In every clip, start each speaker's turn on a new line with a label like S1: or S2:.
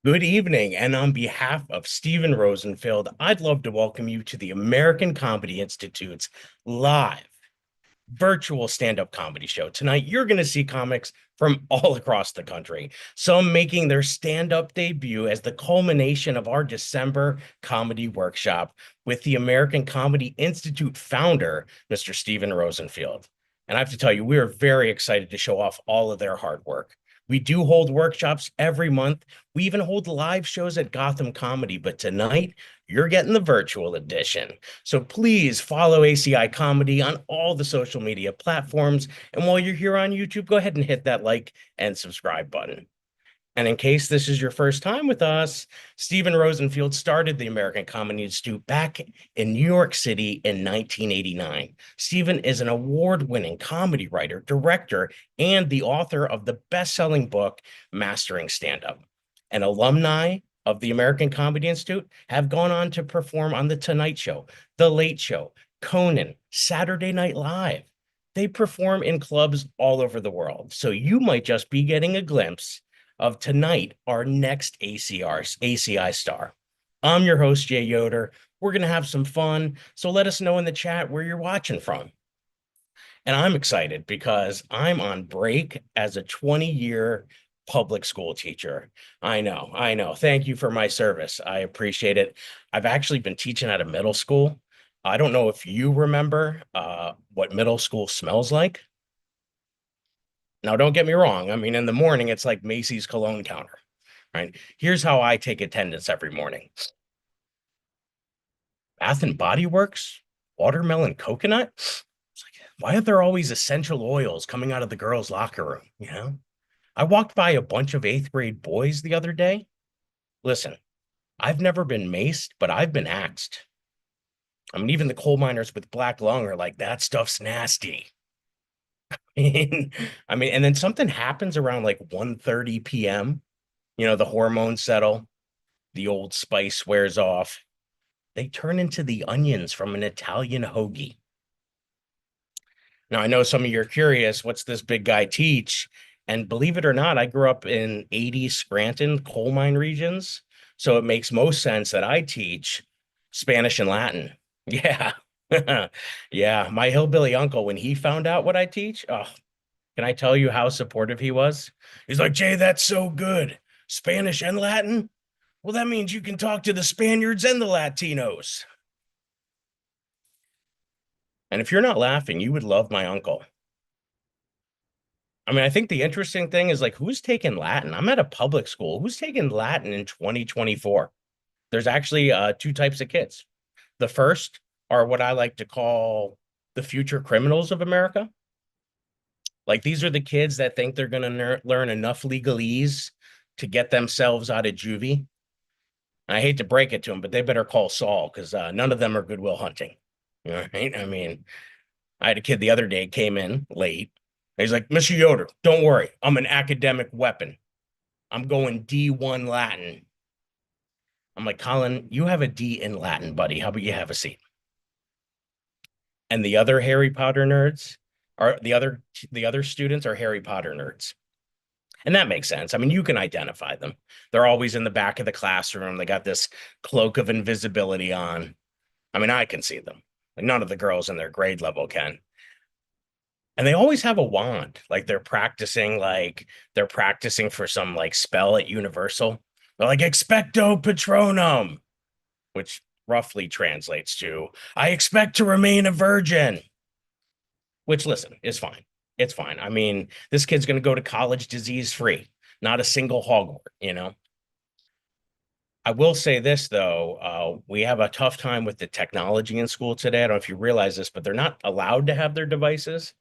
S1: Good evening, and on behalf of Stephen Rosenfield, I'd love to welcome you to the American Comedy Institute's live virtual stand-up comedy show. Tonight, you're going to see comics from all across the country, some making their stand-up debut as the culmination of our December comedy workshop with the American Comedy Institute founder, Mr. Stephen Rosenfield. And I have to tell you, we are very excited to show off all of their hard work. We do hold workshops every month. We even hold live shows at Gotham Comedy, but tonight you're getting the virtual edition. So please follow ACI Comedy on all the social media platforms. And while you're here on YouTube, go ahead and hit that like and subscribe button. And in case this is your first time with us, Stephen Rosenfield started the American Comedy Institute back in New York City in 1989. Stephen is an award-winning comedy writer, director, and the author of the best-selling book, Mastering Stand-Up. An alumni of the American Comedy Institute have gone on to perform on The Tonight Show, The Late Show, Conan, Saturday Night Live. They perform in clubs all over the world, so you might just be getting a glimpse of tonight, our next ACI star. I'm your host, Jay Yoder. We're going to have some fun, so let us know in the chat where you're watching from. And I'm excited because I'm on break as a 20-year public school teacher. I know, I know. Thank you for my service. I appreciate it. I've actually been teaching at a middle school. I don't know if you remember what middle school smells like. Now, don't get me wrong. I mean, in the morning, it's like Macy's cologne counter, right? Here's how I take attendance every morning. Bath and Body Works, watermelon coconut. It's like, why are there always essential oils coming out of the girls' locker room? You know, I walked by a bunch of eighth grade boys the other day. Listen, I've never been maced, but I've been axed. I mean, even the coal miners with black lung are like, that stuff's nasty. I mean, and then something happens around like 1:30 p.m. You know, the hormones settle, the old spice wears off. They turn into the onions from an Italian hoagie. Now, I know some of you are curious, what's this big guy teach? And believe it or not, I grew up in 80s Scranton coal mine regions. So it makes most sense that I teach Spanish and Latin. Yeah. Yeah. My hillbilly uncle, when he found out what I teach, oh, can I tell you how supportive he was? He's like, Jay, that's so good. Spanish and Latin? Well, that means you can talk to the Spaniards and the Latinos. And if you're not laughing, you would love my uncle. I mean, I think the interesting thing is like, who's taking Latin? I'm at a public school. Who's taking Latin in 2024? There's actually two types of kids. The first are what I like to call the future criminals of America. Like these are the kids that think they're going to learn enough legalese to get themselves out of juvie. And I hate to break it to them, but they better call Saul because none of them are Goodwill Hunting. All right. I mean, I had a kid the other day came in late. He's like, Mr. Yoder, don't worry. I'm an academic weapon. I'm going D1 Latin. I'm like, Colin, you have a D in Latin, buddy. How about you have a seat? And the other Harry Potter nerds are the other students are Harry Potter nerds. And that makes sense. I mean, you can identify them. They're always in the back of the classroom. They got this cloak of invisibility on. I mean, I can see them. Like none of the girls in their grade level can. And they always have a wand. Like they're practicing for some like spell at Universal. They're like expecto patronum, which roughly translates to I expect to remain a virgin. Which listen, is fine. It's fine. I mean, this kid's going to go to college disease free, not a single hogwart, you know. I will say this though, we have a tough time with the technology in school today. I don't know if you realize this, but they're not allowed to have their devices.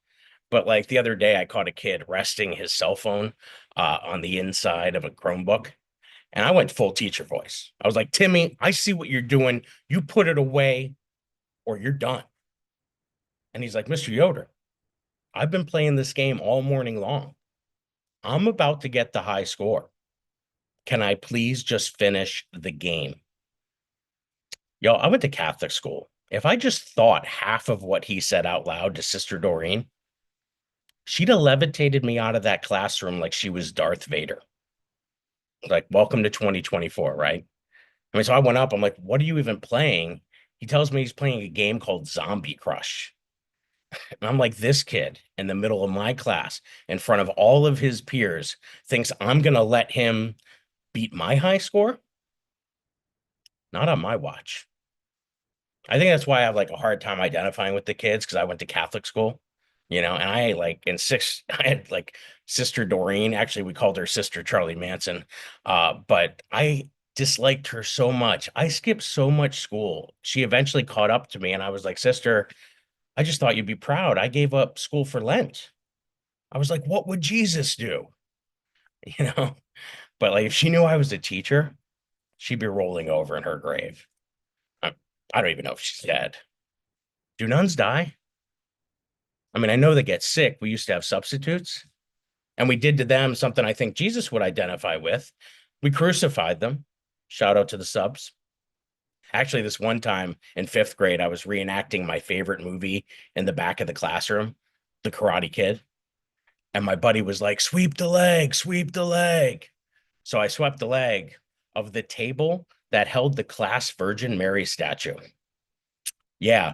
S1: But like the other day, I caught a kid resting his cell phone on the inside of a Chromebook, and I went full teacher voice. I was like, Timmy, I see what you're doing. You put it away, or you're done. And he's like, Mr. Yoder, I've been playing this game all morning long. I'm about to get the high score. Can I please just finish the game? Yo, I went to Catholic school. If I just thought half of what he said out loud to Sister Doreen, she'd have levitated me out of that classroom like she was Darth Vader. Like, welcome to 2024, right? I mean, so I went up, I'm like, what are you even playing? He tells me he's playing a game called Zombie Crush. And I'm like, this kid in the middle of my class, in front of all of his peers, thinks I'm going to let him beat my high score? Not on my watch. I think that's why I have like a hard time identifying with the kids because I went to Catholic school, and I like in sixth, I had like Sister Doreen. Actually, we called her Sister Charlie Manson. But I disliked her so much. I skipped so much school. She eventually caught up to me, and I was like, Sister, I just thought you'd be proud. I gave up school for Lent. I was like, what would Jesus do? You know? But like, if she knew I was a teacher, she'd be rolling over in her grave. I, I don't even know if she's dead. Do nuns die? I mean, I know they get sick. We used to have substitutes, and we did to them something I think Jesus would identify with. We crucified them. Shout out to the subs. Actually, this one time in fifth grade, I was reenacting my favorite movie in the back of the classroom, The Karate Kid. And my buddy was like, sweep the leg, sweep the leg. So I swept the leg of the table that held the class Virgin Mary statue. Yeah.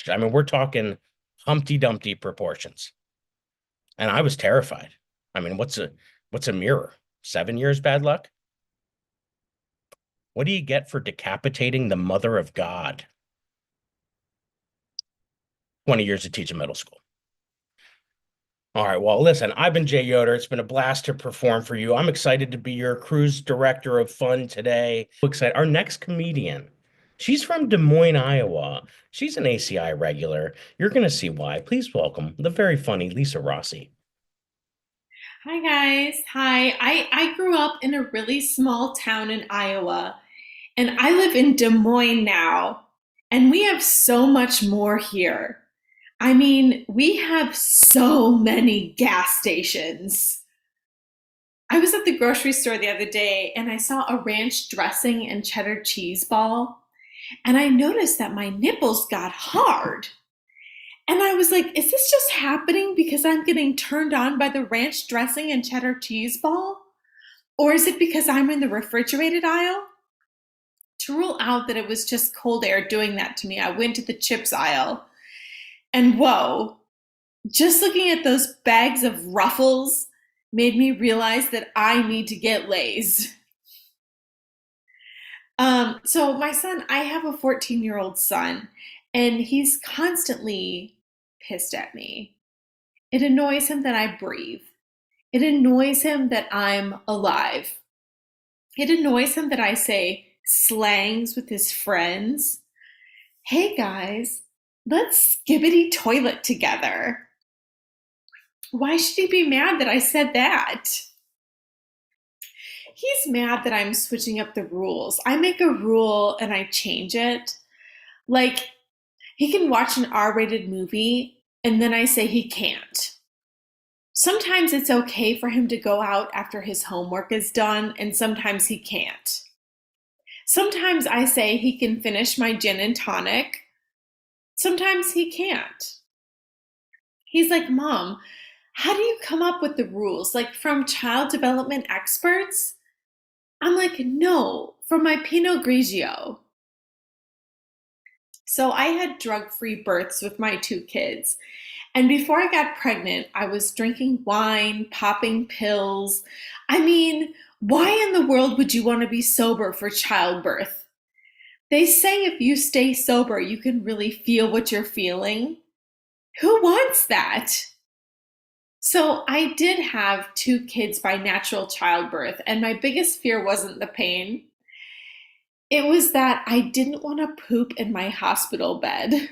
S1: I mean, we're talking Humpty Dumpty proportions. And I was terrified. I mean, what's a mirror? 7 years bad luck? What do you get for decapitating the mother of God? 20 years of teaching middle school. All right. Well, listen, I've been Jay Yoder. It's been a blast to perform for you. I'm excited to be your cruise director of fun today. Excited. Our next comedian, she's from Des Moines, Iowa. She's an ACI regular. You're going to see why. Please welcome the very funny Lisa Rossi.
S2: Hi guys. Hi. I grew up in a really small town in Iowa and I live in Des Moines now. And we have so much more here. I mean, we have so many gas stations. I was at the grocery store the other day and I saw a ranch dressing and cheddar cheese ball. And I noticed that my nipples got hard. And I was like, is this just happening because I'm getting turned on by the ranch dressing and cheddar cheese ball? Or is it because I'm in the refrigerated aisle? To rule out that it was just cold air doing that to me, I went to the chips aisle. And whoa, just looking at those bags of Ruffles made me realize that I need to get Lay's. So my son, I have a 14-year-old son, and he's constantly pissed at me. It annoys him that I breathe. It annoys him that I'm alive. It annoys him that I say slangs with his friends. Hey guys, let's skibbity toilet together. Why should he be mad that I said that? He's mad that I'm switching up the rules. I make a rule and I change it. Like, he can watch an R-rated movie and then I say he can't. Sometimes it's okay for him to go out after his homework is done, and sometimes he can't. Sometimes I say he can finish my gin and tonic. Sometimes he can't. He's like, Mom, how do you come up with the rules? Like from child development experts? I'm like, no, from my Pinot Grigio. So I had drug-free births with my two kids. And before I got pregnant, I was drinking wine, popping pills. I mean, why in the world would you want to be sober for childbirth? They say if you stay sober, you can really feel what you're feeling. Who wants that? So I did have two kids by natural childbirth, and my biggest fear wasn't the pain. It was that I didn't want to poop in my hospital bed.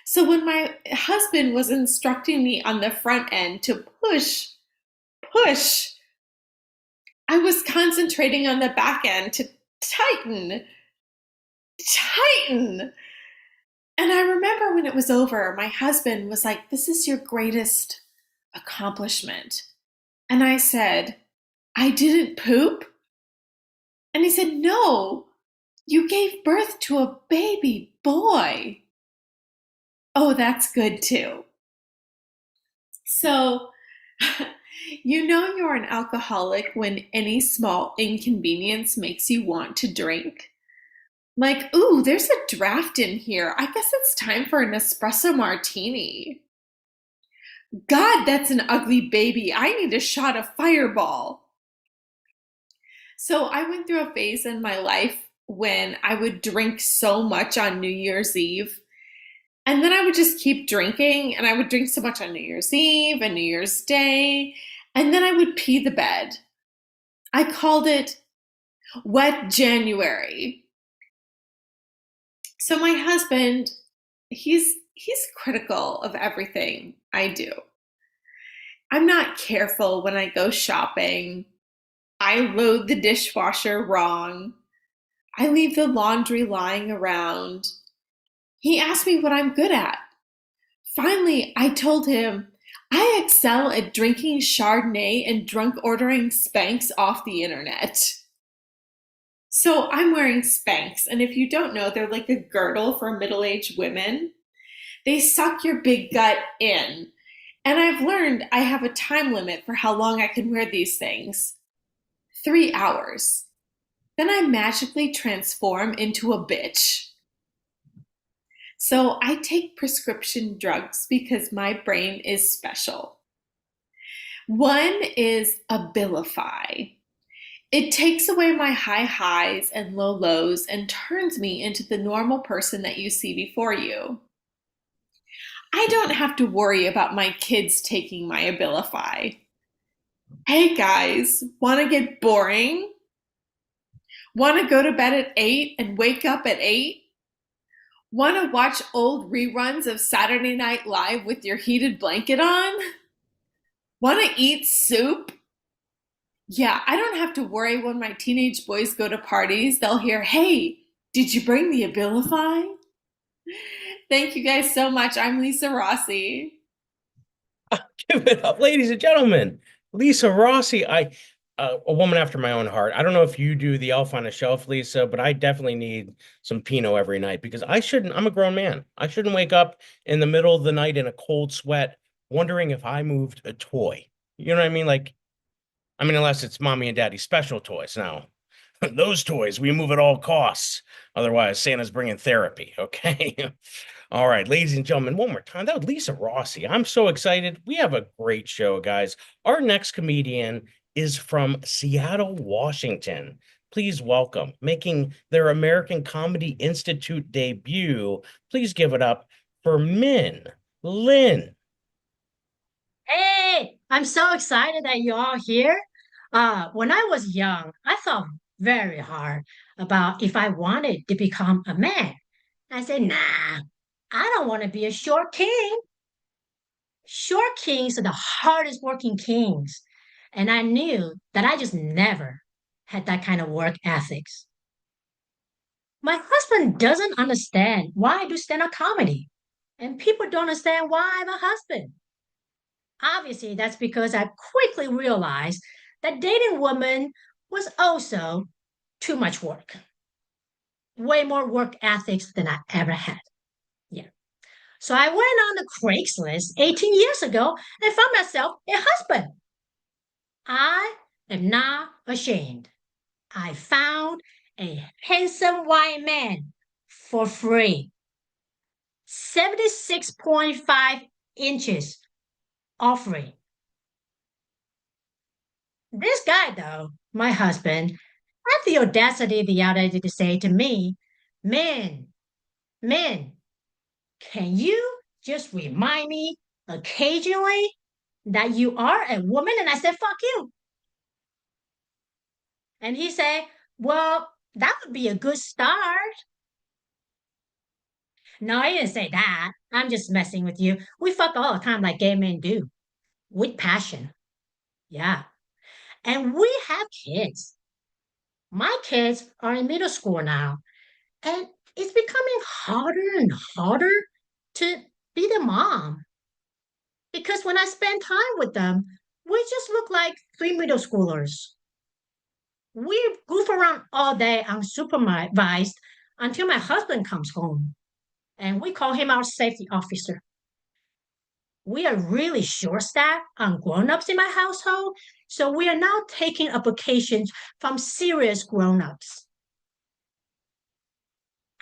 S2: So when my husband was instructing me on the front end to push, I was concentrating on the back end to tighten, tighten. And I remember when it was over, my husband was like, "This is your greatest accomplishment." And I said, "I didn't poop?" And he said, "No, you gave birth to a baby boy." Oh, that's good too. So You know you're an alcoholic when any small inconvenience makes you want to drink. Like, ooh, there's a draft in here. I guess it's time for an espresso martini. God, that's an ugly baby. I need a shot of fireball. So I went through a phase in my life when I would drink so much on New Year's Eve. And then I would just keep drinking, and I would drink so much on New Year's Eve and New Year's Day. And then I would pee the bed. I called it Wet January. So my husband, he's critical of everything I do. I'm not careful when I go shopping. I load the dishwasher wrong. I leave the laundry lying around. He asked me what I'm good at. Finally, I told him I excel at drinking Chardonnay and drunk ordering Spanx off the internet. So I'm wearing Spanx, and if you don't know, they're like a girdle for middle-aged women. They suck your big gut in. And I've learned I have a time limit for how long I can wear these things. 3 hours. Then I magically transform into a bitch. So I take prescription drugs because my brain is special. One is Abilify. It takes away my high highs and low lows and turns me into the normal person that you see before you. I don't have to worry about my kids taking my Abilify. Hey guys, want to get boring? Want to go to bed at 8 and wake up at 8? Want to watch old reruns of Saturday Night Live with your heated blanket on? Want to eat soup? Yeah, I don't have to worry when my teenage boys go to parties. They'll hear, hey, did you bring the Abilify? Thank you guys so much. I'm Lisa Rossi.
S1: Give it up, ladies and gentlemen. Lisa Rossi, a woman after my own heart. I don't know if you do the Elf on a Shelf, Lisa, but I definitely need some Pinot every night because I shouldn't. I'm a grown man. I shouldn't wake up in the middle of the night in a cold sweat, wondering if I moved a toy. You know what I mean? Like, I mean, unless it's mommy and daddy special toys. Now, those toys we move at all costs. Otherwise, Santa's bringing therapy. Okay. All right, ladies and gentlemen, one more time. That was Lisa Rossi. I'm so excited. We have a great show, guys. Our next comedian is from Seattle, Washington. Please welcome, making their American Comedy Institute debut. Please give it up for Min Lin.
S3: Hey, I'm so excited that you're all here. When I was young, I thought very hard about if I wanted to become a man. I said, nah, I don't want to be a short king. Short kings are the hardest working kings. And I knew that I just never had that kind of work ethics. My husband doesn't understand why I do stand-up comedy. And people don't understand why I'm a husband. Obviously, that's because I quickly realized that dating women was also too much work, way more work ethics than I ever had. Yeah. So I went on the Craigslist 18 years ago and found myself a husband. I am not ashamed. I found a handsome white man for free, 76.5 inches offering. This guy, though, my husband, had the audacity the other day to say to me, "Man, man, can you just remind me occasionally that you are a woman?" And I said, "Fuck you." And he said, "Well, that would be a good start." No, I didn't say that. I'm just messing with you. We fuck all the time like gay men do, with passion. Yeah. And we have kids. My kids are in middle school now. And it's becoming harder and harder to be the mom because when I spend time with them, we just look like three middle schoolers. We goof around all day unsupervised until my husband comes home, and we call him our safety officer. we are really short-staffed on grown-ups in my household, so we are now taking applications from serious grown-ups.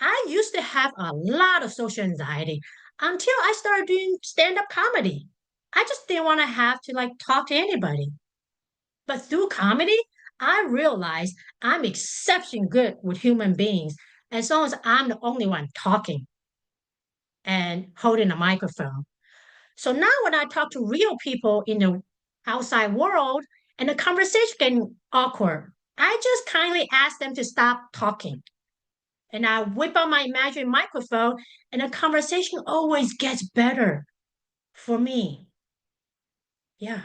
S3: I used to have a lot of social anxiety until I started doing stand-up comedy. I just didn't want to have to like talk to anybody. But through comedy, I realized I'm exceptionally good with human beings as long as I'm the only one talking and holding a microphone. So now when I talk to real people in the outside world and the conversation getting awkward, I just kindly ask them to stop talking. And I whip out my imaginary microphone and the conversation always gets better for me. Yeah.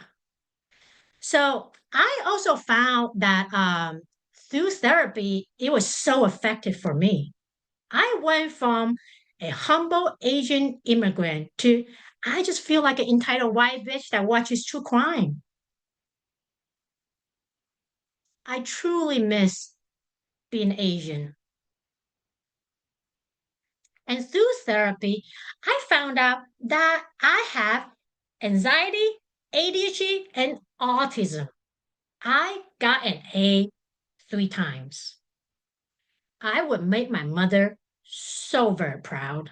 S3: So I also found that through therapy, it was so effective for me. I went from a humble Asian immigrant to I just feel like an entitled white bitch that watches true crime. I truly miss being Asian. And through therapy, I found out that I have anxiety, ADHD, and autism. I got an A 3 times. I would make my mother so very proud.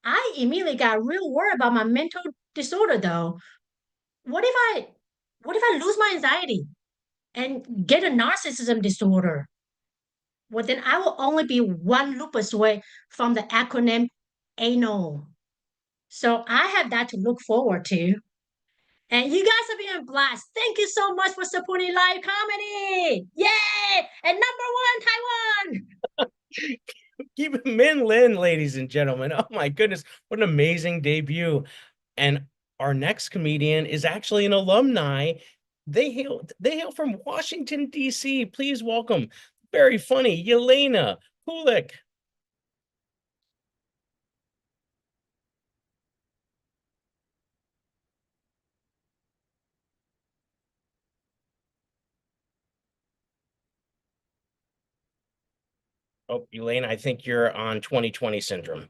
S3: I immediately got real worried about my mental disorder though. What if I what if I lose my anxiety and get a narcissism disorder? Well, then I will only be one lupus away from the acronym ANO. So I have that to look forward to. And you guys have been a blast. Thank you so much for supporting live comedy. Yay! And number 1, Taiwan.
S1: Keep Min Lin, ladies and gentlemen. Oh my goodness, what an amazing debut. And our next comedian is actually an alumni. They hail from Washington, D.C. Please welcome, very funny, Yelena Kulik. Oh, Elaine, I think you're on 2020 syndrome.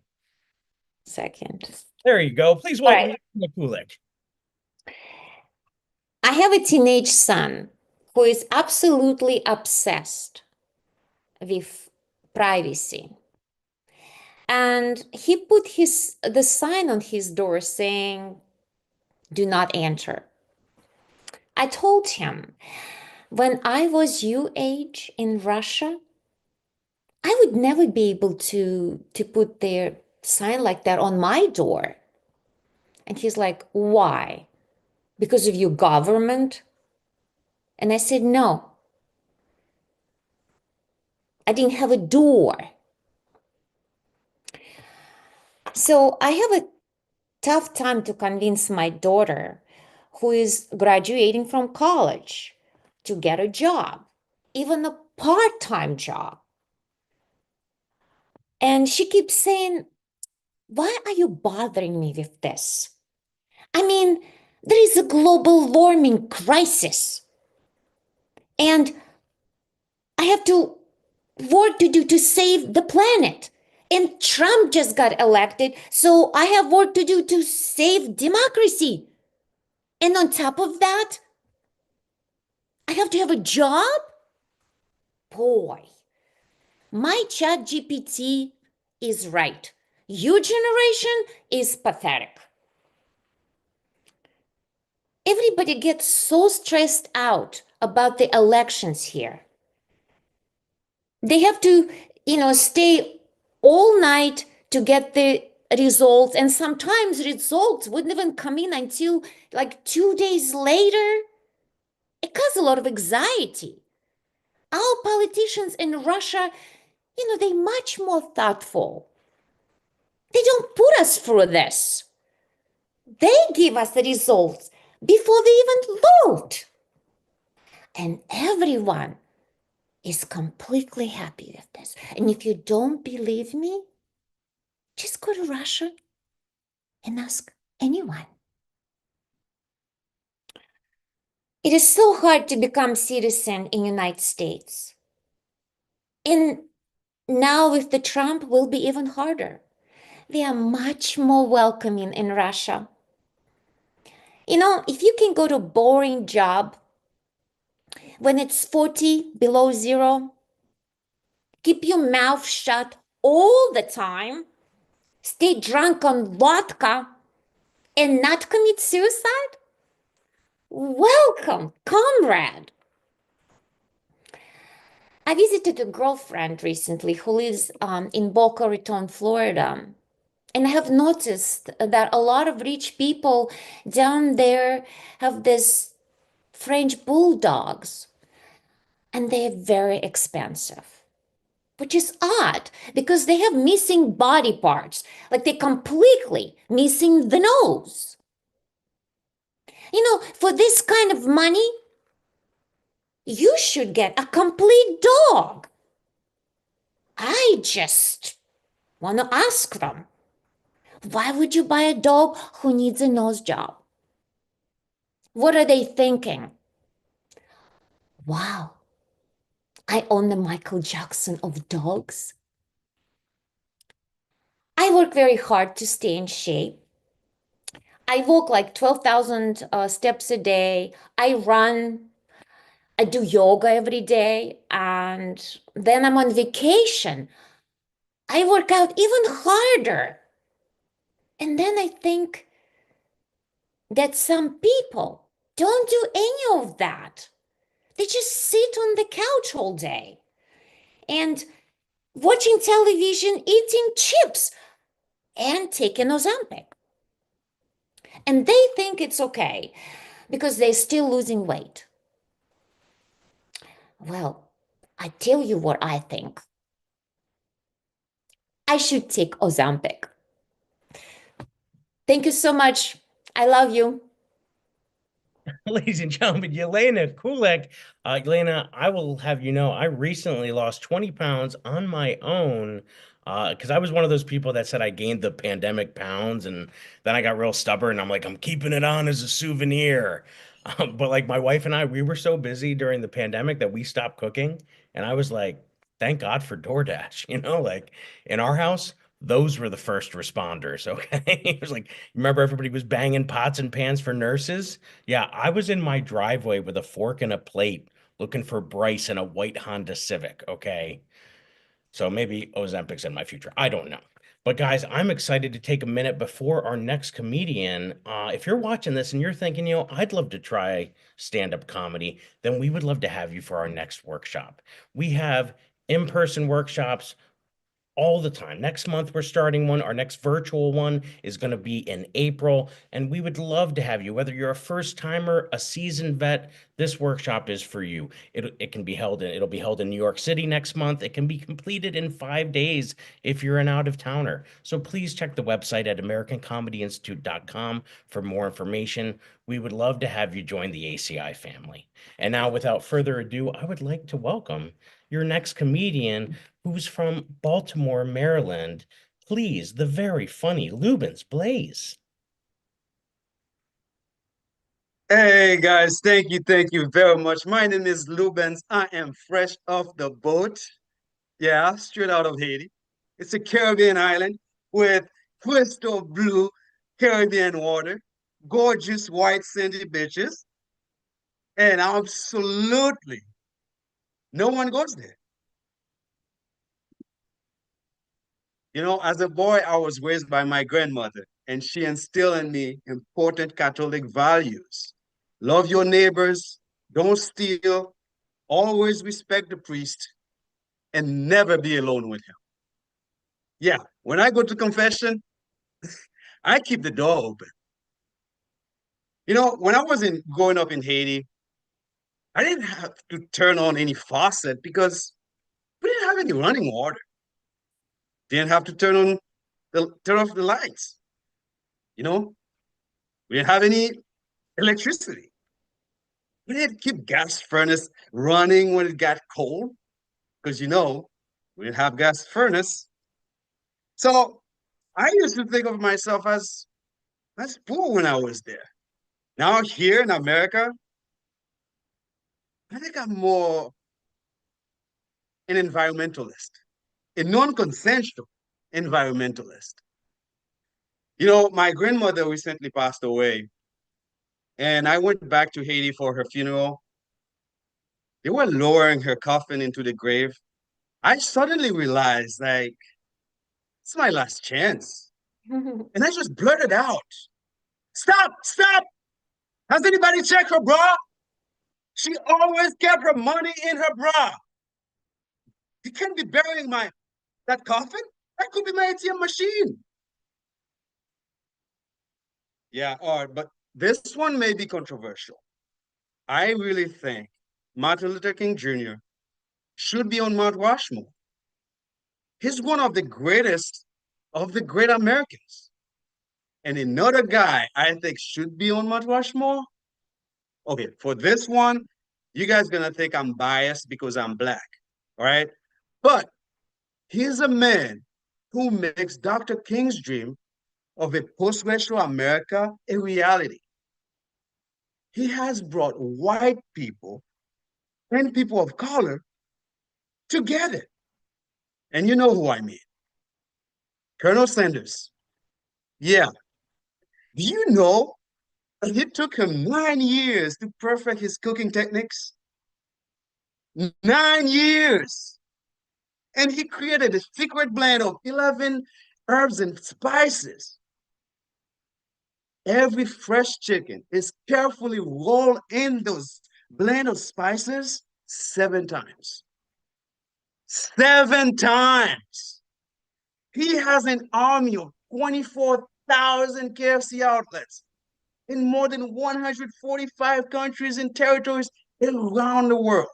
S4: Second.
S1: There you go. Please
S4: All
S1: welcome
S4: right.
S1: Kulik.
S4: I have a teenage son who is absolutely obsessed with privacy. And he put the sign on his door saying, "Do not enter." I told him, when I was your age in Russia, I would never be able to put their sign like that on my door. And he's like, "Why? Because of your government?" And I said, "No, I didn't have a door." So I have a tough time to convince my daughter, who is graduating from college, to get a job, even a part-time job. And she keeps saying, "Why are you bothering me with this? I mean, there is a global warming crisis, and I have to work to do to save the planet. And Trump just got elected, so I have work to do to save democracy. And on top of that, I have to have a job?" Boy, my chat GPT is right. Your generation is pathetic. Everybody gets so stressed out about the elections here. They have to, stay all night to get the results, and sometimes results wouldn't even come in until like 2 days later. It causes a lot of anxiety. Our politicians in Russia, they're much more thoughtful. They don't put us through this. They give us the results before they even vote. And everyone is completely happy with this. And if you don't believe me, just go to Russia and ask anyone. It is so hard to become citizen in United States. And now with the Trump will be even harder. They are much more welcoming in Russia. You know, if you can go to a boring job when it's 40 below zero, keep your mouth shut all the time, stay drunk on vodka, and not commit suicide? Welcome, comrade. I visited a girlfriend recently who lives in Boca Raton, Florida. And I have noticed that a lot of rich people down there have this French bulldogs, and they're very expensive, which is odd because they have missing body parts, like they're completely missing the nose. You know, for this kind of money, you should get a complete dog. I just want to ask them, why would you buy a dog who needs a nose job? What are they thinking? Wow, I own the Michael Jackson of dogs. I work very hard to stay in shape. I walk like 12,000 steps a day. I run. I do yoga every day. And then I'm on vacation. I work out even harder. And then I think that some people don't do any of that. They just sit on the couch all day and watching television, eating chips, and taking Ozempic. And they think it's okay because they're still losing weight. Well, I tell you what I think. I should take Ozempic. Thank you so much. I love you.
S1: Ladies and gentlemen, Yelena Kulek. Yelena, I will have you know, I recently lost 20 pounds on my own because I was one of those people that said I gained the pandemic pounds, and then I got real stubborn. I'm like, I'm keeping it on as a souvenir. But like my wife and I, we were so busy during the pandemic that we stopped cooking. And I was like, thank God for DoorDash. Like in our house, those were the first responders. Okay. It was like, remember everybody was banging pots and pans for nurses? Yeah, I was in my driveway with a fork and a plate looking for Bryce in a white Honda Civic. Okay. So maybe Ozempic's in my future. I don't know. But guys, I'm excited to take a minute before our next comedian. If you're watching this and you're thinking, I'd love to try stand-up comedy, then we would love to have you for our next workshop. We have in-person workshops all the time. Next month, we're starting one. Our next virtual one is going to be in April, and we would love to have you. Whether you're a first timer, a seasoned vet, this workshop is for you. It'll be held in New York City next month. It can be completed in 5 days if you're an out-of-towner. So please check the website at AmericanComedyInstitute.com for more information. We would love to have you join the ACI family. And now, without further ado, I would like to welcome your next comedian, who's from Baltimore, Maryland. Please, the very funny Lubens Blaze.
S5: Hey guys, thank you very much. My name is Lubens. I am fresh off the boat. Yeah, straight out of Haiti. It's a Caribbean island with crystal blue Caribbean water, gorgeous white sandy beaches, and absolutely no one goes there. As a boy, I was raised by my grandmother, and she instilled in me important Catholic values. Love your neighbors, don't steal, always respect the priest, and never be alone with him. Yeah, when I go to confession, I keep the door open. When I was growing up in Haiti, I didn't have to turn on any faucet because we didn't have any running water. Didn't have to turn off the lights. You know, we didn't have any electricity. We didn't keep gas furnace running when it got cold because we didn't have gas furnace. So I used to think of myself as poor when I was there. Now here in America, I think I'm more an environmentalist, a non-consensual environmentalist. You know, my grandmother recently passed away, and I went back to Haiti for her funeral. They were lowering her coffin into the grave. I suddenly realized, like, it's my last chance. And I just blurted out, "Stop, stop! Has anybody checked her bra? She always kept her money in her bra. You can't be burying that coffin. That could be my ATM machine." Yeah, all right, but this one may be controversial. I really think Martin Luther King Jr. should be on Mount Rushmore. He's one of the greatest of the great Americans. And another guy I think should be on Mount Rushmore. Okay, for this one, you guys gonna think I'm biased because I'm black, all right? But he's a man who makes Dr. King's dream of a post-racial America a reality. He has brought white people and people of color together. And you know who I mean. Colonel Sanders. Yeah. Do you know that it took him 9 years to perfect his cooking techniques? 9 years. And he created a secret blend of 11 herbs and spices. Every fresh chicken is carefully rolled in those blend of spices 7 times. 7 times. He has an army of 24,000 KFC outlets in more than 145 countries and territories around the world.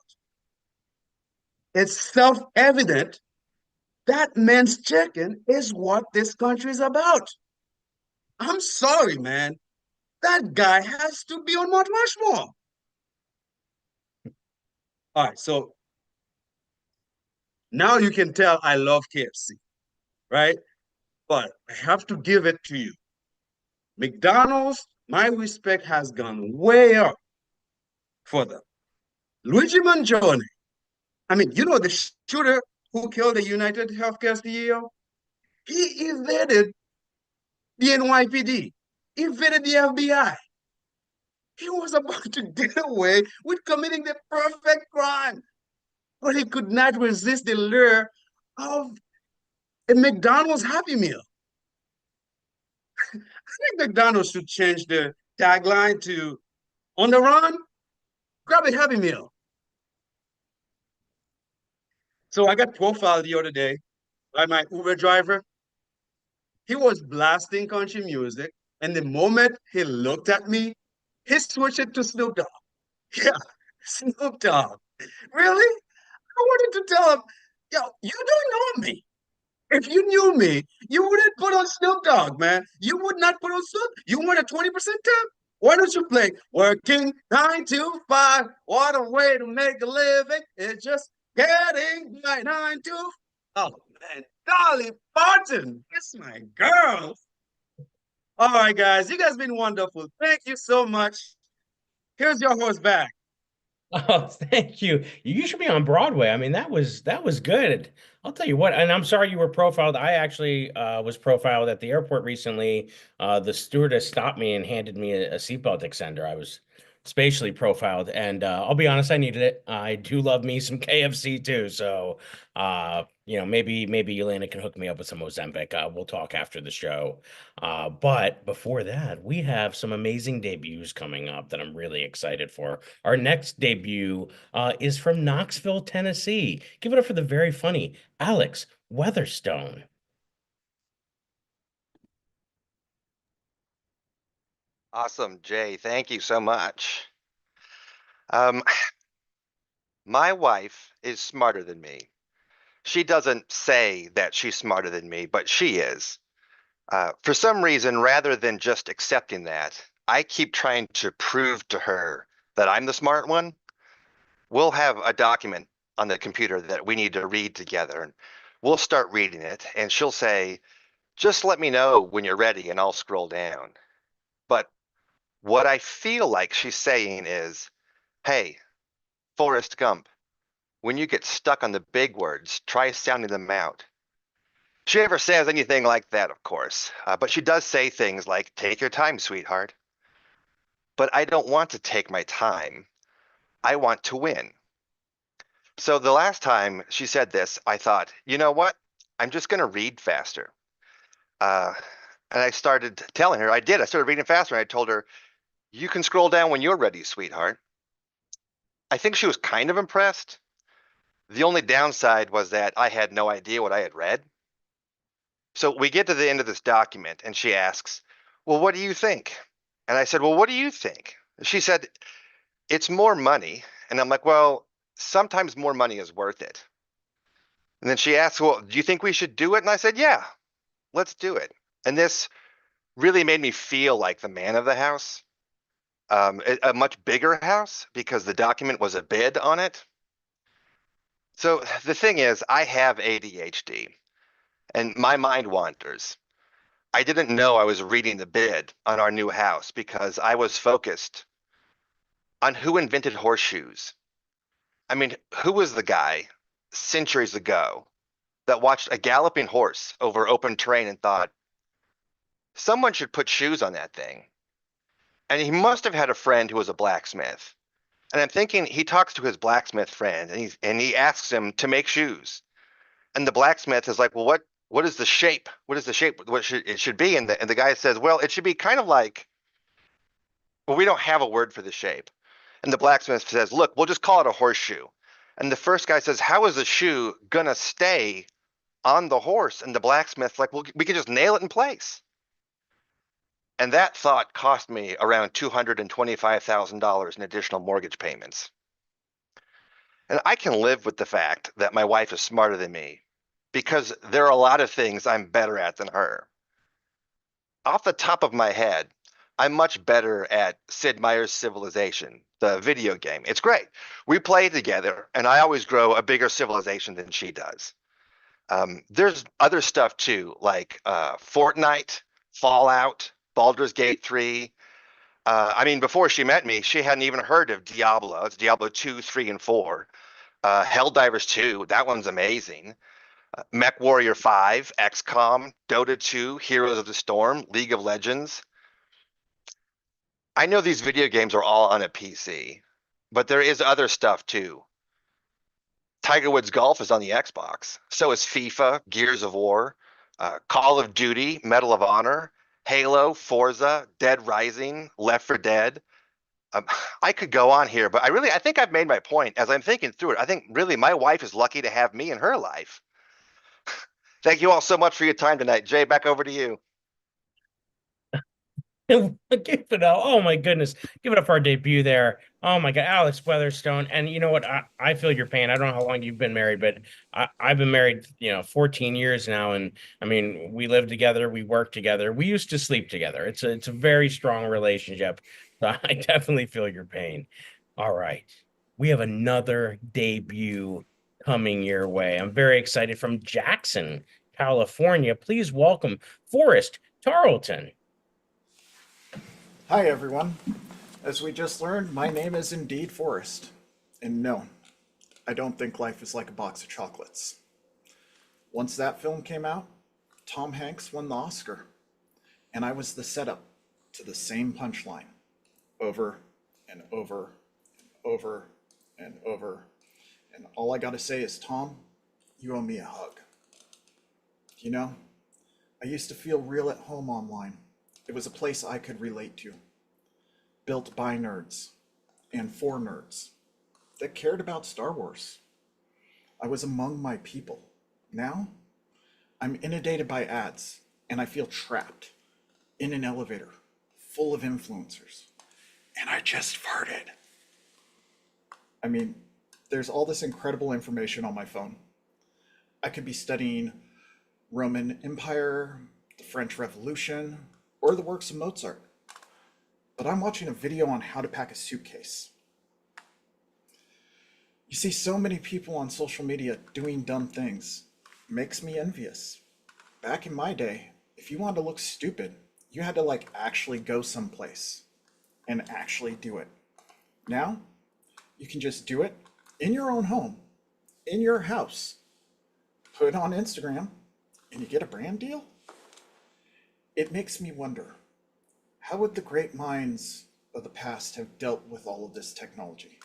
S5: It's self-evident that man's chicken is what this country is about. I'm sorry, man. That guy has to be on Mount Rushmore. All right, so now you can tell I love KFC, right? But I have to give it to you. McDonald's, my respect has gone way up for them. Luigi Mangione, I mean, you know the shooter who killed the United Healthcare CEO? He evaded the NYPD, evaded the FBI. He was about to get away with committing the perfect crime, but he could not resist the lure of a McDonald's Happy Meal. I think McDonald's should change the tagline to "On the run, grab a Happy Meal." So I got profiled the other day by my Uber driver. He was blasting country music, and the moment he looked at me, he switched it to Snoop Dogg. Yeah, Snoop Dogg. Really? I wanted to tell him, yo, you don't know me. If you knew me, you wouldn't put on Snoop Dogg, man. You would not put on Snoop. You want a 20% tip? Why don't you play working 9 to 5? What a way to make a living. It's just getting by 9 to. Oh man, Dolly Parton, it's my girl. All right, guys, you guys been wonderful. Thank you so much. Here's your host back.
S1: Oh, thank you. You should be on Broadway. I mean, that was good. I'll tell you what, and I'm sorry you were profiled. I actually was profiled at the airport recently. The stewardess stopped me and handed me a seatbelt extender. I was spatially profiled, and I'll be honest, I needed it. I do love me some KFC too. So, maybe Elena can hook me up with some Ozempic. We'll talk after the show. But before that, we have some amazing debuts coming up that I'm really excited for. Our next debut is from Knoxville, Tennessee. Give it up for the very funny Alex Weatherstone.
S6: Awesome, Jay. Thank you so much. Um, my wife is smarter than me. She doesn't say that she's smarter than me, but she is. For some reason, rather than just accepting that, I keep trying to prove to her that I'm the smart one. We'll have a document on the computer that we need to read together, and we'll start reading it, and she'll say, "Just let me know when you're ready, and I'll scroll down." But what I feel like she's saying is, "Hey, Forrest Gump, when you get stuck on the big words, try sounding them out." She never says anything like that, of course, but she does say things like, take your time, sweetheart. But I don't want to take my time. I want to win. So the last time she said this, I thought, you know what? I'm just going to read faster. Uh, and I started telling her, I did. I started reading faster. And I told her, you can scroll down when you're ready, sweetheart. I think she was kind of impressed. The only downside was that I had no idea what I had read. So we get to the end of this document and she asks, well, what do you think? And I said, well, what do you think? She said, it's more money. And I'm like, well, sometimes more money is worth it. And then she asked, well, do you think we should do it? And I said, yeah, let's do it. And this really made me feel like the man of the house, a much bigger house because the document was a bid on it. So the thing is, I have ADHD and my mind wanders. I didn't know I was reading the bid on our new house because I was focused on who invented horseshoes. I mean, who was the guy centuries ago that watched a galloping horse over open terrain and thought, someone should put shoes on that thing? And he must have had a friend who was a blacksmith. And I'm thinking he talks to his blacksmith friend and he asks him to make shoes. And the blacksmith is like, well, what is the shape? What is the shape? What should it should be? And the guy says, well, it should be kind of like, well, we don't have a word for the shape. And the blacksmith says, look, we'll just call it a horseshoe. And the first guy says, how is the shoe gonna stay on the horse? And the blacksmith's like, well, we can just nail it in place. And that thought cost me around $225,000 in additional mortgage payments. And I can live with the fact that my wife is smarter than me because there are a lot of things I'm better at than her. Off the top of my head, I'm much better at Sid Meier's Civilization, the video game. It's great. We play together, and I always grow a bigger civilization than she does. There's other stuff too, like Fortnite, Fallout, Baldur's Gate 3. I mean, before she met me, she hadn't even heard of Diablo. It's Diablo 2, 3, and 4. Helldivers 2, that one's amazing. Mech Warrior 5, XCOM, Dota 2, Heroes of the Storm, League of Legends. I know these video games are all on a PC, but there is other stuff too. Tiger Woods Golf is on the Xbox. So is FIFA, Gears of War, Call of Duty, Medal of Honor, Halo, Forza, Dead Rising, Left 4 Dead. I could go on here, but I think I've made my point. As I'm thinking through it, I think really my wife is lucky to have me in her life. Thank you all so much for your time tonight. Jay, back over to you.
S1: Give it up. Oh my goodness. Give it up for our debut there. Oh my God, Alex Weatherstone. And you know what? I feel your pain. I don't know how long you've been married, but I've been married, 14 years now. And I mean, we live together, we work together. We used to sleep together. It's a very strong relationship. So I definitely feel your pain. All right. We have another debut coming your way. I'm very excited from Jackson, California. Please welcome Forrest Tarleton.
S7: Hi everyone. As we just learned, my name is indeed Forrest. And no, I don't think life is like a box of chocolates. Once that film came out, Tom Hanks won the Oscar. And I was the setup to the same punchline over and over and over and over. And all I gotta say is, Tom, you owe me a hug. I used to feel real at home online. It was a place I could relate to, built by nerds and for nerds that cared about Star Wars. I was among my people. Now, I'm inundated by ads and I feel trapped in an elevator full of influencers. And I just farted. I mean, there's all this incredible information on my phone. I could be studying Roman Empire, the French Revolution, or the works of Mozart. But I'm watching a video on how to pack a suitcase. You see so many people on social media doing dumb things. It makes me envious. Back in my day, if you wanted to look stupid, you had to actually go someplace and actually do it. Now, you can just do it in your own home, in your house, put it on Instagram, and you get a brand deal? It makes me wonder, how would the great minds of the past have dealt with all of this technology?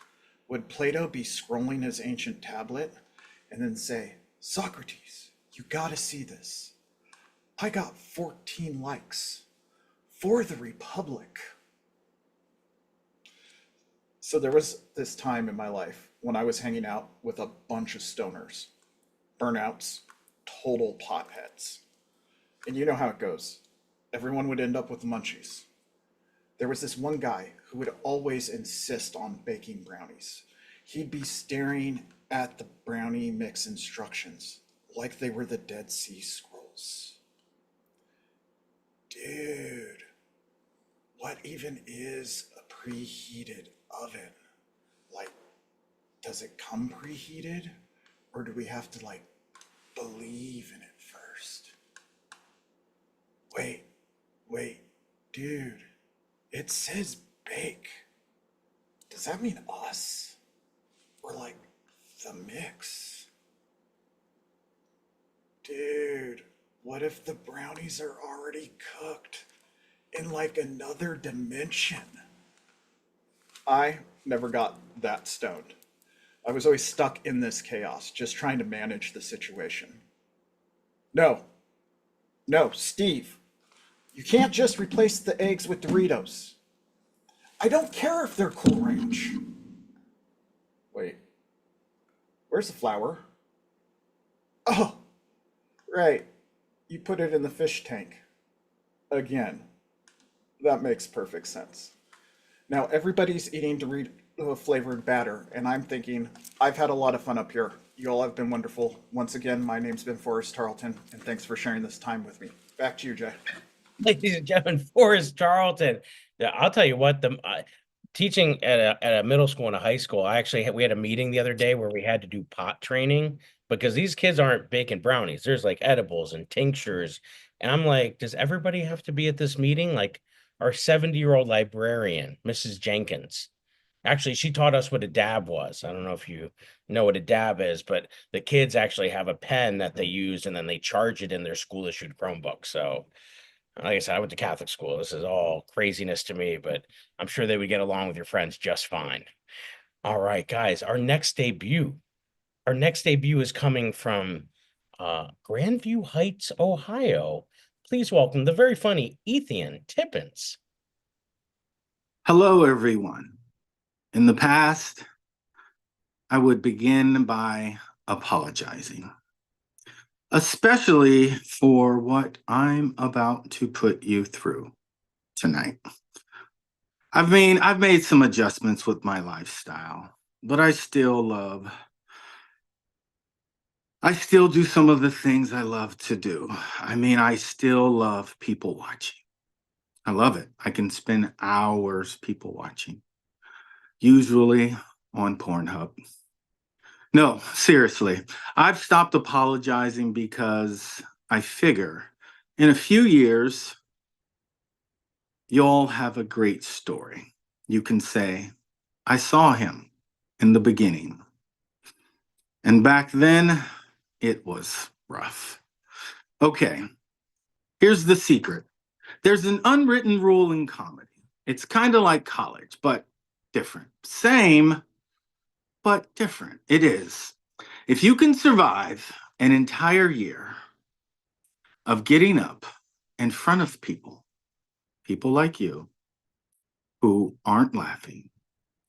S7: Would Plato be scrolling his ancient tablet and then say, Socrates, you gotta see this. I got 14 likes for the Republic. So there was this time in my life when I was hanging out with a bunch of stoners, burnouts, total potheads. And you know how it goes. Everyone would end up with the munchies. There was this one guy who would always insist on baking brownies. He'd be staring at the brownie mix instructions like they were the Dead Sea Scrolls. Dude, what even is a preheated oven? Like, does it come preheated? Or do we have to, like, believe in it first? Wait, dude, it says bake. Does that mean us? Or like the mix? Dude, what if the brownies are already cooked in like another dimension? I never got that stoned. I was always stuck in this chaos, just trying to manage the situation. No, Steve, you can't just replace the eggs with Doritos. I don't care if they're Cool Ranch. Wait, where's the flour? Oh, right, you put it in the fish tank. Again, that makes perfect sense. Now everybody's eating Dorito flavored batter, and I'm thinking, I've had a lot of fun up here. You all have been wonderful. Once again, my name's been Forrest Tarleton, and thanks for sharing this time with me. Back to you, Jay.
S1: Ladies and gentlemen, Forrest Charlton. Yeah, I'll tell you what, teaching at a middle school and a high school, we had a meeting the other day where we had to do pot training because these kids aren't baking brownies. There's like edibles and tinctures. And I'm like, does everybody have to be at this meeting? Like our 70-year-old librarian, Mrs. Jenkins. Actually, she taught us what a dab was. I don't know if you know what a dab is, but the kids actually have a pen that they use and then they charge it in their school issued Chromebook. So like I said, I went to Catholic school. This is all craziness to me, but I'm sure they would get along with your friends just fine. All right, guys, our next debut is coming from Grandview Heights, Ohio. Please welcome the very funny Ethan Tippins.
S8: Hello, everyone. In the past, I would begin by apologizing, especially for what I'm about to put you through tonight. I've made some adjustments with my lifestyle, but I still do some of the things I love to do. I still love people watching. I love it. I can spend hours people watching, usually on Pornhub. No, seriously, I've stopped apologizing because I figure in a few years, you'll have a great story. You can say, I saw him in the beginning. And back then, it was rough. Okay, here's the secret. There's an unwritten rule in comedy. It's kind of like college, but different. Same, but different. It is. If you can survive an entire year of getting up in front of people like you, who aren't laughing,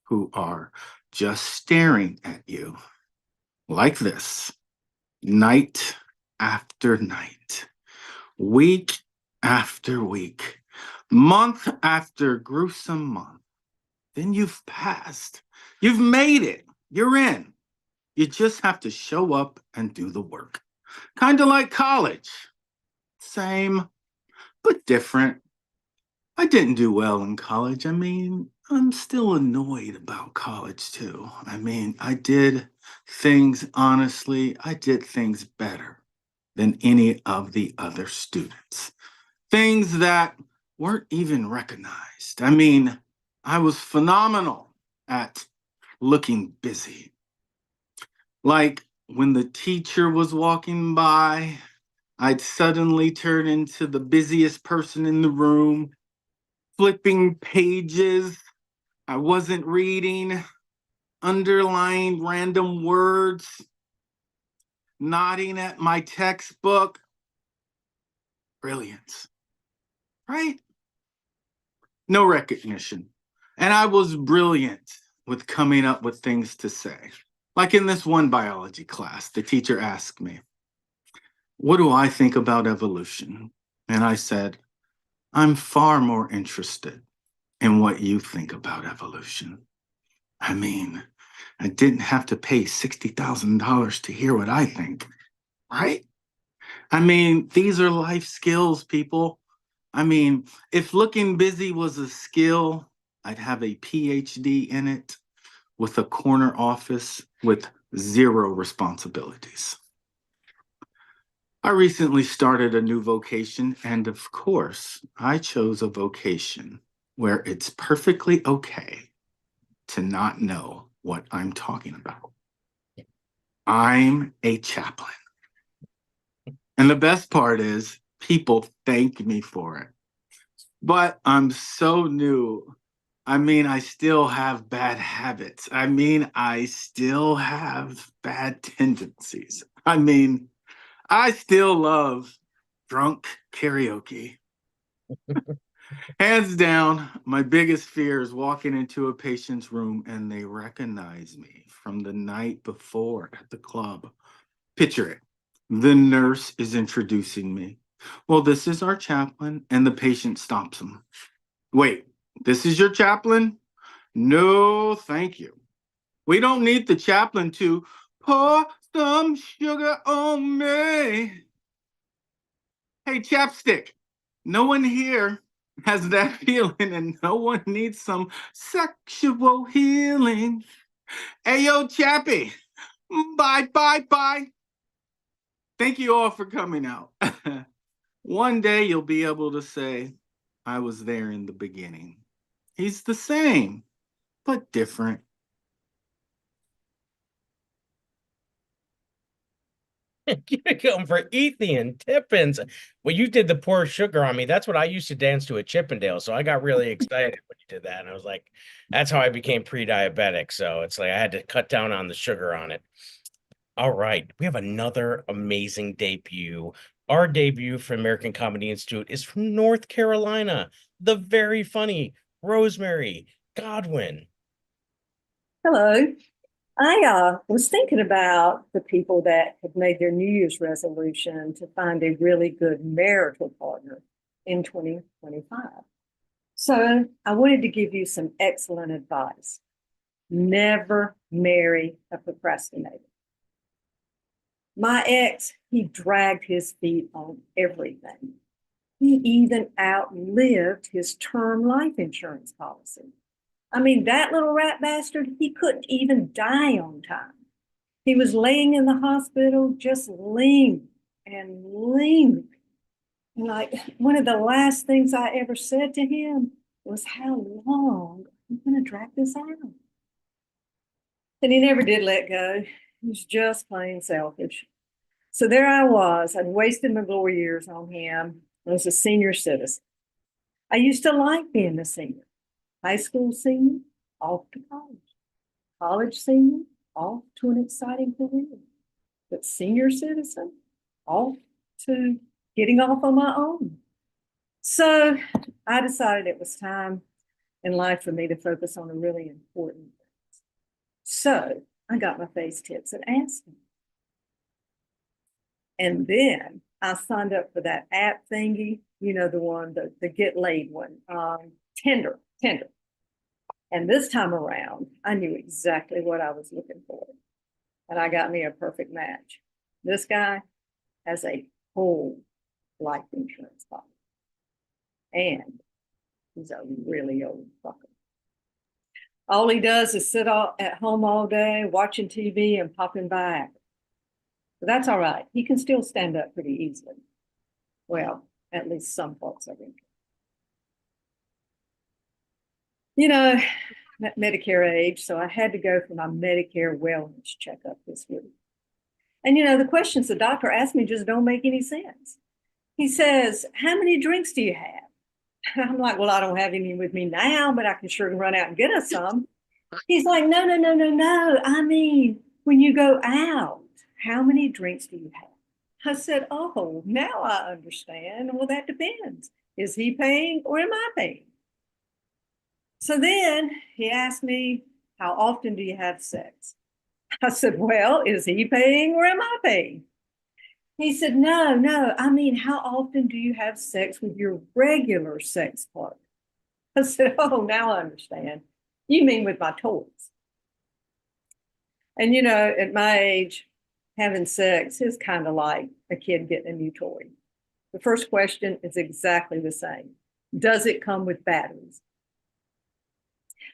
S8: who are just staring at you like this, night after night, week after week, month after gruesome month, then you've passed. You've made it. You're in. You just have to show up and do the work. Kind of like college. Same, but different. I didn't do well in college. I'm still annoyed about college too. I did things better than any of the other students. Things that weren't even recognized. I was phenomenal at looking busy. Like when the teacher was walking by, I'd suddenly turn into the busiest person in the room, flipping pages I wasn't reading, underlying random words, nodding at my textbook. Brilliance, right? No recognition. And I was brilliant with coming up with things to say. Like in this one biology class, the teacher asked me, "What do I think about evolution?" And I said, "I'm far more interested in what you think about evolution." I mean, I didn't have to pay $60,000 to hear what I think, right? I mean, these are life skills, people. I mean, if looking busy was a skill, I'd have a PhD in it with a corner office with 0 responsibilities. I recently started a new vocation, and of course, I chose a vocation where it's perfectly okay to not know what I'm talking about. I'm a chaplain. And the best part is, people thank me for it. But I'm so new. I mean, I still have bad habits. I mean, I still have bad tendencies. I mean, I still love drunk karaoke. Hands down, my biggest fear is walking into a patient's room and they recognize me from the night before at the club. Picture it. The nurse is introducing me. "Well, this is our chaplain," and the patient stops him. "Wait, this is your chaplain?" "No, thank you. We don't need the chaplain to pour some sugar on me." Hey, chapstick, no one here has that feeling, and no one needs some sexual healing. Hey, yo, Chappie, bye, bye, bye. Thank you all for coming out. One day you'll be able to say, "I was there in the beginning." He's the same, but different.
S1: You're going for Ethan Tippins. Well, you did the pour sugar on me. That's what I used to dance to at Chippendale. So I got really excited when you did that. And I was like, that's how I became pre-diabetic. So it's like I had to cut down on the sugar on it. All right. We have another amazing debut. Our debut for American Comedy Institute is from North Carolina. The very funny Rosemary Godwin.
S9: Hello. I was thinking about the people that have made their New Year's resolution to find a really good marital partner in 2025. So I wanted to give you some excellent advice. Never marry a procrastinator. My ex, he dragged his feet on everything. He even outlived his term life insurance policy. I mean, that little rat bastard, he couldn't even die on time. He was laying in the hospital, just lingering and lingering. And like one of the last things I ever said to him was, "How long are you going to drag this out?" And he never did let go. He was just plain selfish. So there I was. I'd wasted my glory years on him. I was a senior citizen. I used to like being a senior. High school senior, off to college. College senior, off to an exciting career. But senior citizen, off to getting off on my own. So I decided it was time in life for me to focus on the really important things. So I got my face tips and asked him. And then I signed up for that app thingy, you know, the one, the get laid one, Tinder. And this time around, I knew exactly what I was looking for. And I got me a perfect match. This guy has a whole life insurance policy. And he's a really old fucker. All he does is sit at home all day, watching TV and popping back. But that's all right. He can still stand up pretty easily. Well, at least some parts of him. You know, at Medicare age, so I had to go for my Medicare wellness checkup this week. And you know, the questions the doctor asked me just don't make any sense. He says, "How many drinks do you have?" I'm like, "Well, I don't have any with me now, but I can sure run out and get us some." He's like, "No, no, no, no, no. I mean, when you go out, how many drinks do you have?" I said, "Oh, now I understand. Well, that depends. Is he paying or am I paying?" So then he asked me, "How often do you have sex?" I said, "Well, is he paying or am I paying?" He said, "No, no. I mean, how often do you have sex with your regular sex partner?" I said, "Oh, now I understand. You mean with my toys." And you know, at my age, having sex is kind of like a kid getting a new toy. The first question is exactly the same. Does it come with batteries?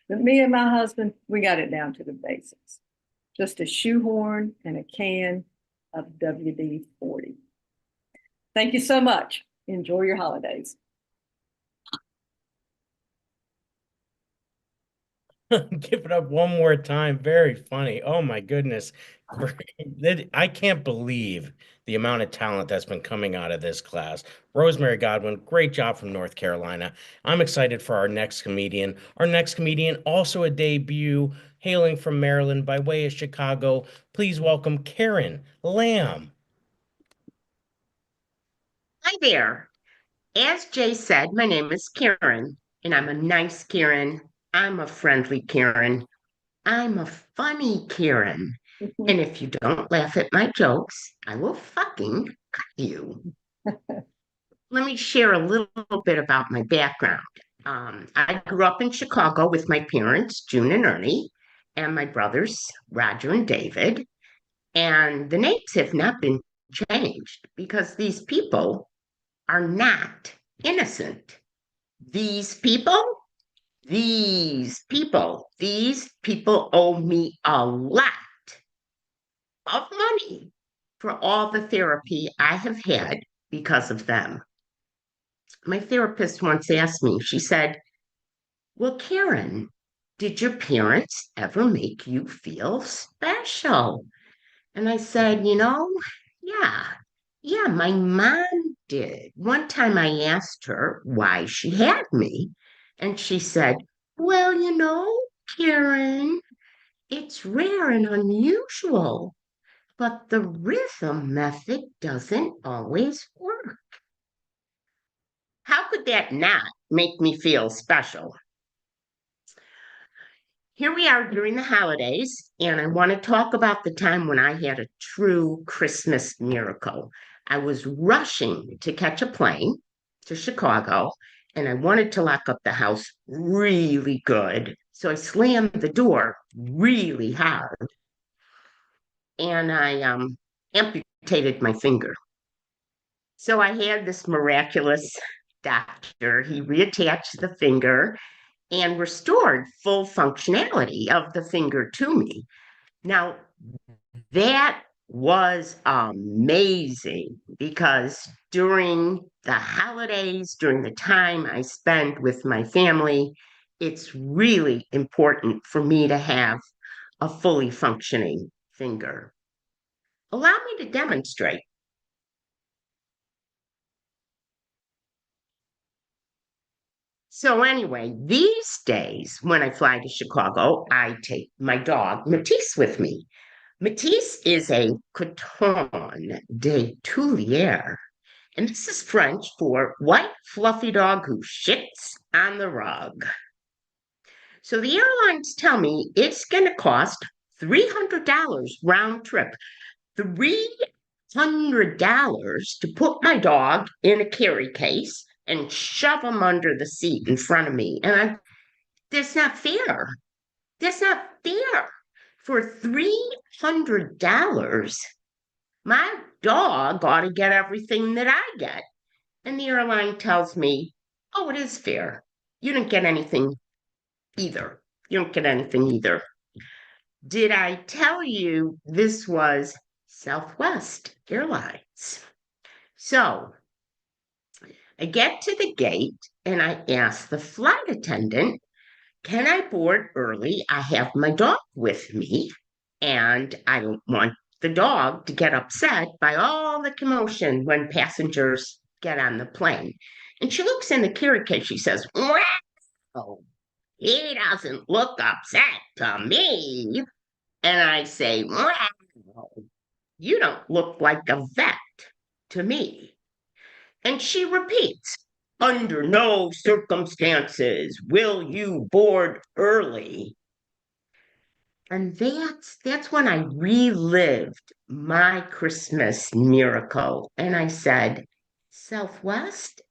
S9: But me and my husband, we got it down to the basics. Just a shoehorn and a can of WD-40. Thank you so much. Enjoy your holidays.
S1: Give it up one more time. Very funny. Oh my goodness. I can't believe the amount of talent that's been coming out of this class. Rosemary Godwin, great job from North Carolina. I'm excited for our next comedian. Our next comedian, also a debut, hailing from Maryland by way of Chicago. Please welcome Karen Lamb.
S10: Hi there. As Jay said, my name is Karen, and I'm a nice Karen. I'm a friendly Karen. I'm a funny Karen. And if you don't laugh at my jokes, I will fucking cut you. Let me share a little bit about my background. I grew up in Chicago with my parents, June and Ernie, and my brothers, Roger and David. And the names have not been changed because these people are not innocent. These people, these people owe me a lot of money for all the therapy I have had because of them. My therapist once asked me, she said, "Well, Karen, did your parents ever make you feel special?" And I said, yeah, yeah, my mom did. One time I asked her why she had me, and she said, "Well, Karen, it's rare and unusual, but the rhythm method doesn't always work." How could that not make me feel special? Here we are during the holidays, and I want to talk about the time when I had a true Christmas miracle. I was rushing to catch a plane to Chicago, and I wanted to lock up the house really good. So I slammed the door really hard, and I amputated my finger. So I had this miraculous doctor. He reattached the finger and restored full functionality of the finger to me. Now, that was amazing because during the holidays, during the time I spend with my family, it's really important for me to have a fully functioning finger. Allow me to demonstrate. So anyway, these days when I fly to Chicago, I take my dog Matisse with me. Matisse is a Coton de Tulier, and this is French for white fluffy dog who shits on the rug. So the airlines tell me it's going to cost $300 round trip. $300 to put my dog in a carry case and shove him under the seat in front of me. And that's not fair. That's not fair. For $300, my dog ought to get everything that I get. And the airline tells me, "Oh, it is fair. You don't get anything either. You don't get anything either." Did I tell you this was Southwest Airlines? So I get to the gate and I ask the flight attendant, "Can I board early? I have my dog with me and I don't want the dog to get upset by all the commotion when passengers get on the plane. And she looks in the carry case. She says, "Wow, he doesn't look upset to me." And I say, "Wow, you don't look like a vet to me." And she repeats, "Under no circumstances will you board early." And that's when I relived my Christmas miracle. And I said, "Southwest,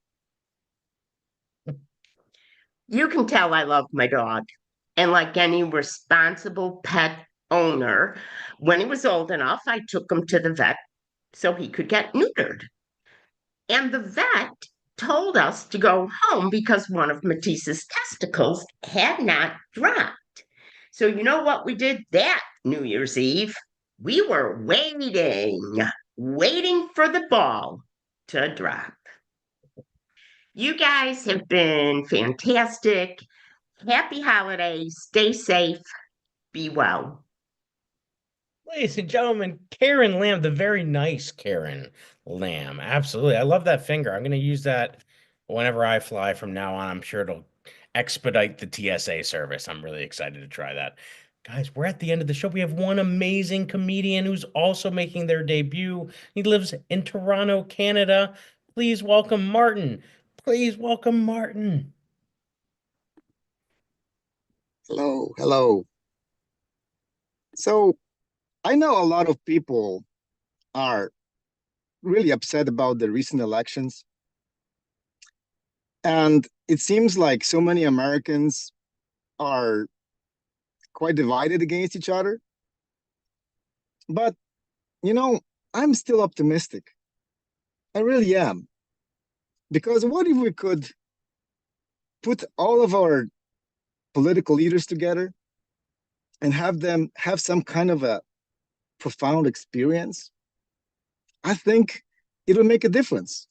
S10: you can tell I love my dog." And like any responsible pet owner, when he was old enough, I took him to the vet so he could get neutered. And the vet told us to go home because one of Matisse's testicles had not dropped. So, you know what we did that New Year's Eve? We were waiting for the ball to drop. You guys have been fantastic. Happy holidays. Stay safe. Be well.
S1: Ladies and gentlemen, Karen Lamb, the very nice Karen Lamb. Absolutely. I love that finger. I'm going to use that whenever I fly from now on. I'm sure it'll expedite the TSA service. I'm really excited to try that. Guys, we're at the end of the show. We have one amazing comedian who's also making their debut. He lives in Toronto, Canada. Please welcome Martin. Please welcome Martin.
S11: Hello, hello. So I know a lot of people are really upset about the recent elections. And it seems like so many Americans are quite divided against each other. But, I'm still optimistic. I really am. Because what if we could put all of our political leaders together and have them have some kind of a profound experience? I think it'll make a difference.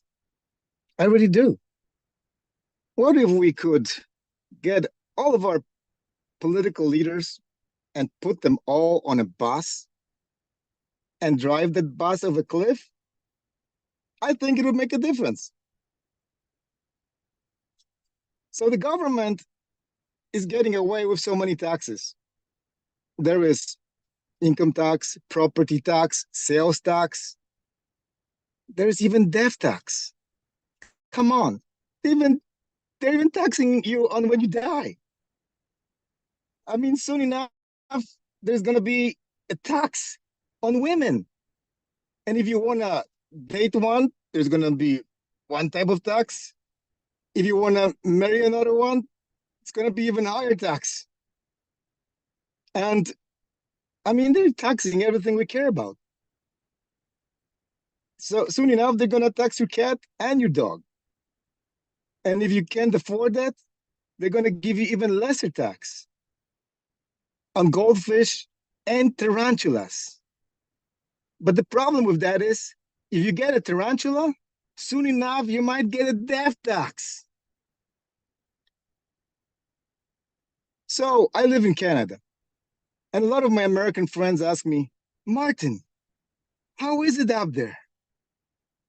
S11: I really do. What if we could get all of our political leaders and put them all on a bus and drive that bus off a cliff? I think it would make a difference. So the government is getting away with so many taxes. There is income tax, property tax, sales tax. There's even death tax. Come on. They're even taxing you on when you die. I mean, soon enough, there's going to be a tax on women. And if you want to date one, there's going to be one type of tax. If you want to marry another one, it's going to be even higher tax. And I mean, they're taxing everything we care about. So soon enough, they're going to tax your cat and your dog. And if you can't afford that, they're going to give you even lesser tax on goldfish and tarantulas. But the problem with that is, if you get a tarantula, soon enough, you might get a death tax. So I live in Canada, and a lot of my American friends ask me, "Martin, how is it out there?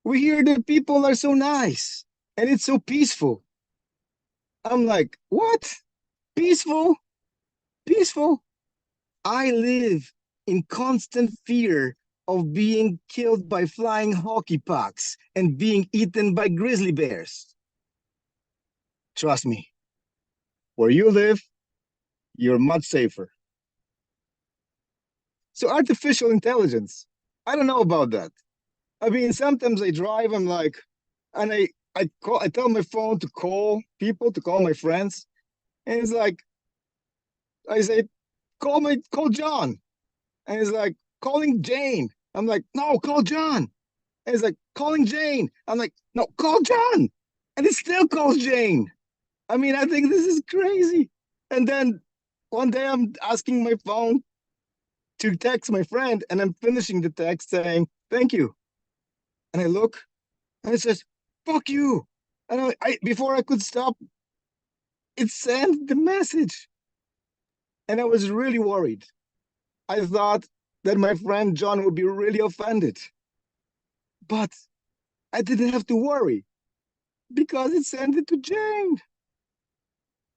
S11: We hear that people are so nice, and it's so peaceful." I'm like, "What? Peaceful? Peaceful? I live in constant fear of being killed by flying hockey pucks and being eaten by grizzly bears. Trust me, where you live, you're much safer." So artificial intelligence, I don't know about that. I mean, sometimes I drive, I'm like, and I tell my phone to call people, to call my friends, and it's like, I say, call John, and it's like, calling Jane. I'm like, "No, call John." And it's like, calling Jane. I'm like, "No, call John," and it still calls Jane. I mean, I think this is crazy. And then one day I'm asking my phone to text my friend, and I'm finishing the text saying, "Thank you." And I look, and it says, "Fuck you." And before I could stop, it sent the message. And I was really worried. I thought that my friend John would be really offended. But I didn't have to worry because it sent it to Jane.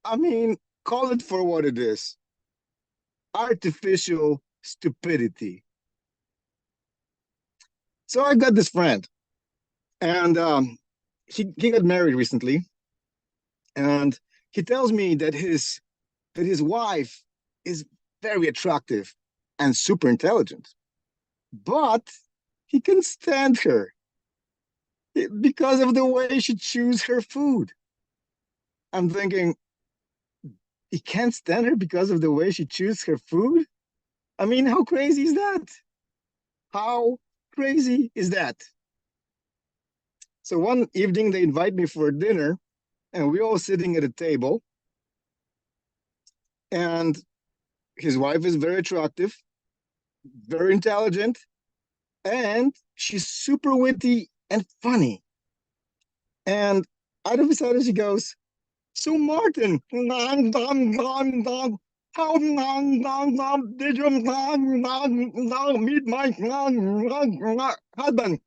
S11: I mean, call it for what it is. Artificial stupidity. So I got this friend, and he got married recently, and he tells me that his wife is very attractive and super intelligent, but he can stand her because of the way she chews her food. I'm thinking, he can't stand her because of the way she chews her food? I mean, how crazy is that? How crazy is that? So one evening they invite me for dinner, and we're all sitting at a table, and his wife is very attractive, very intelligent, and she's super witty and funny. And out of a sudden she goes, "So Martin, how did your meet my husband?"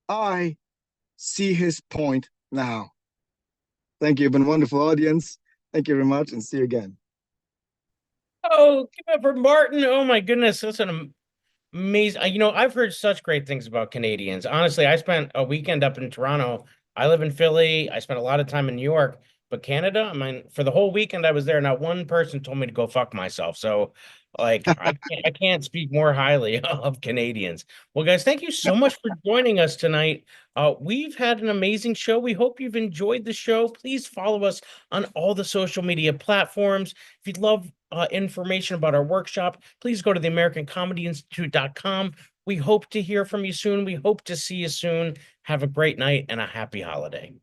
S11: I see his point now. Thank you. You've been a wonderful audience. Thank you very much, and see you again.
S1: Oh, give it up for Martin. Oh my goodness, that's an amazing. I've heard such great things about Canadians. Honestly, I spent a weekend up in Toronto. I live in Philly. I spent a lot of time in New York, but Canada, I mean, for the whole weekend I was there, not one person told me to go fuck myself. So, like, I can't speak more highly of Canadians. Well, guys, thank you so much for joining us tonight. We've had an amazing show. We hope you've enjoyed the show. Please follow us on all the social media platforms. If you'd love information about our workshop, please go to theamericancomedyinstitute.com. We hope to hear from you soon. We hope to see you soon. Have a great night and a happy holiday.